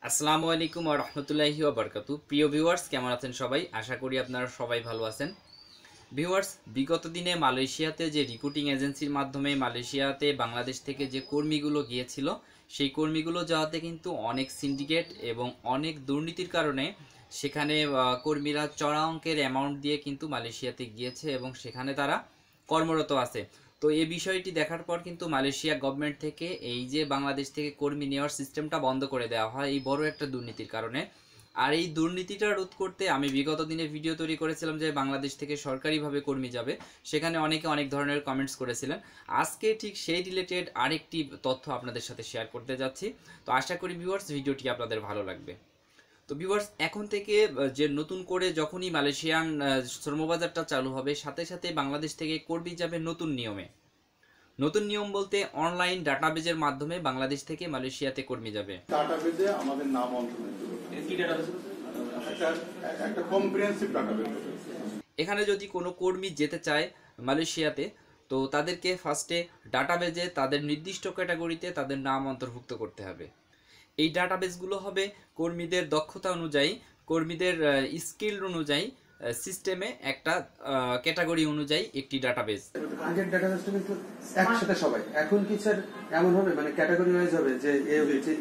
আসসালামু আলাইকুম ওয়া রাহমাতুল্লাহি ওয়া বারাকাতুহু। প্রিয় ভিউয়ার্স, কেমন আছেন সবাই? আশা করি আপনারা সবাই ভালো আছেন। ভিউয়ার্স, বিগত দিনে মালয়েশিয়াতে যে রিক্রুটিং এজেন্সির মাধ্যমে মালয়েশিয়াতে বাংলাদেশ থেকে যে কর্মীগুলো গিয়েছিল, সেই কর্মীগুলো যাওয়াতে কিন্তু অনেক সিন্ডিকেট এবং অনেক দুর্নীতির কারণে সেখানে কর্মীরা চড়া অঙ্কের অ্যামাউন্ট দিয়ে কিন্তু মালয়েশিয়াতে গিয়েছে এবং সেখানে তারা কর্মরত আছে। তো এই বিষয়টি দেখার পর কিন্তু মালয়েশিয়া গভর্নমেন্ট থেকে এই যে বাংলাদেশ থেকে কর্মী নেওয়ার সিস্টেমটা বন্ধ করে দেওয়া হয় এই বড় একটা দুর্নীতির কারণে। আর এই দুর্নীতিটা রোধ করতে আমি বিগত দিনে ভিডিও তৈরি করেছিলাম যে বাংলাদেশ থেকে সরকারিভাবে কর্মী যাবে, সেখানে অনেকে অনেক ধরনের কমেন্টস করেছিলেন। আজকে ঠিক সেই রিলেটেড আরেকটি তথ্য আপনাদের সাথে শেয়ার করতে যাচ্ছি। তো আশা করি ভিউয়ার্স ভিডিওটি আপনাদের ভালো লাগবে। তো ভিউয়ার্স, এখন থেকে যে নতুন করে যখনই মালয়েশিয়ান শ্রমবাজারটা চালু হবে, সাথে সাথে বাংলাদেশ থেকে কর্মী যাবে নতুন নিয়মে। নতুন নিয়ম বলতে অনলাইন ডাটাবেজের মাধ্যমে বাংলাদেশ থেকে মালয়েশিয়াতে কর্মী যাবে। ডাটাবেজে আমাদের নাম অন্তর্ভুক্ত করতে হবে। কি ডাটাবেজ? একটা কম্প্রিহেনসিভ ডাটাবেজ। এখানে যদি কোনো কর্মী যেতে চায় মালয়েশিয়াতে, তো তাদেরকে ফার্স্টে ডাটাবেজে তাদের নির্দিষ্ট ক্যাটাগরিতে তাদের নাম অন্তর্ভুক্ত করতে হবে। এই ডাটাবেসগুলো হবে কর্মীদের দক্ষতা অনুযায়ী, কর্মীদের স্কিল অনুযায়ী সিস্টেমে একটা ক্যাটাগরি অনুযায়ী একটি ডাটাবেস। আগের ডাটাবেসটা কিন্তু একসাথে সবাই, এখন কি স্যার এমন হবে মানে ক্যাটাগরি ওয়াইজ হবে যে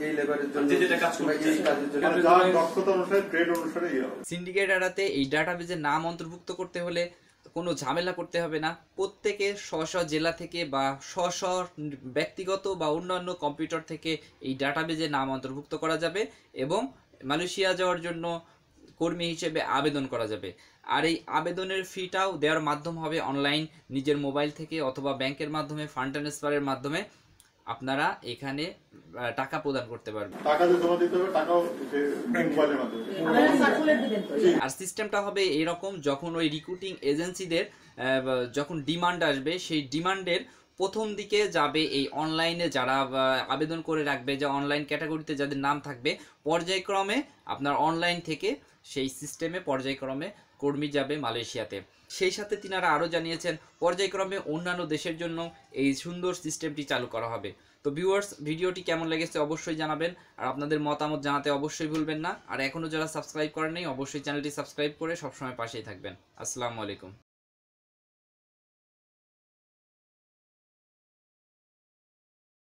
এই লেবারের জন্য যেটা কাজ করবে এই কাজের জন্য যার দক্ষতা অনুসারে ট্রেড অনুসারে হবে। সিন্ডিকেট এড়াতে এই ডাটাবেজে নাম অন্তর্ভুক্ত করতে হলে কোনো ঝামেলা করতে হবে না। প্রত্যেকে স্ব জেলা থেকে বা স্ব ব্যক্তিগত বা অন্যান্য কম্পিউটার থেকে এই ডাটাবেজে নাম অন্তর্ভুক্ত করা যাবে এবং মালয়েশিয়া যাওয়ার জন্য কর্মী হিসেবে আবেদন করা যাবে। আর এই আবেদনের ফিটাও দেওয়ার মাধ্যম হবে অনলাইন, নিজের মোবাইল থেকে অথবা ব্যাংকের মাধ্যমে ফান্ড ট্রান্সফারের মাধ্যমে আপনারা এখানে টাকা প্রদান করতে পারবেন। টাকা জমা দিতে হবে, টাকাও মোবাইলের মাধ্যমে। আর সিস্টেমটা হবে এরকম, যখন ওই রিক্রুটিং এজেন্সিদের যখন ডিমান্ড আসবে, সেই ডিমান্ডের প্রথম দিকে যাবে এই অনলাইনে যারা আবেদন করে রাখবে, যে অনলাইন ক্যাটাগরিতে যাদের নাম থাকবে, পর্যায়ক্রমে আপনার অনলাইন থেকে সেই সিস্টেমে পর্যায়ক্রমে কর্মী যাবে মালয়েশিয়াতে। সেই সাথে তিনারা আরও জানিয়েছেন পর্যায়ক্রমে অন্যান্য দেশের জন্য এই সুন্দর সিস্টেমটি চালু করা হবে। তো ভিউয়ার্স, ভিডিওটি কেমন লেগেছে অবশ্যই জানাবেন, আর আপনাদের মতামত জানাতে অবশ্যই ভুলবেন না। আর এখনও যারা সাবস্ক্রাইব করেন নাই, অবশ্যই চ্যানেলটি সাবস্ক্রাইব করে সবসময় পাশেই থাকবেন। আসসালামু আলাইকুম।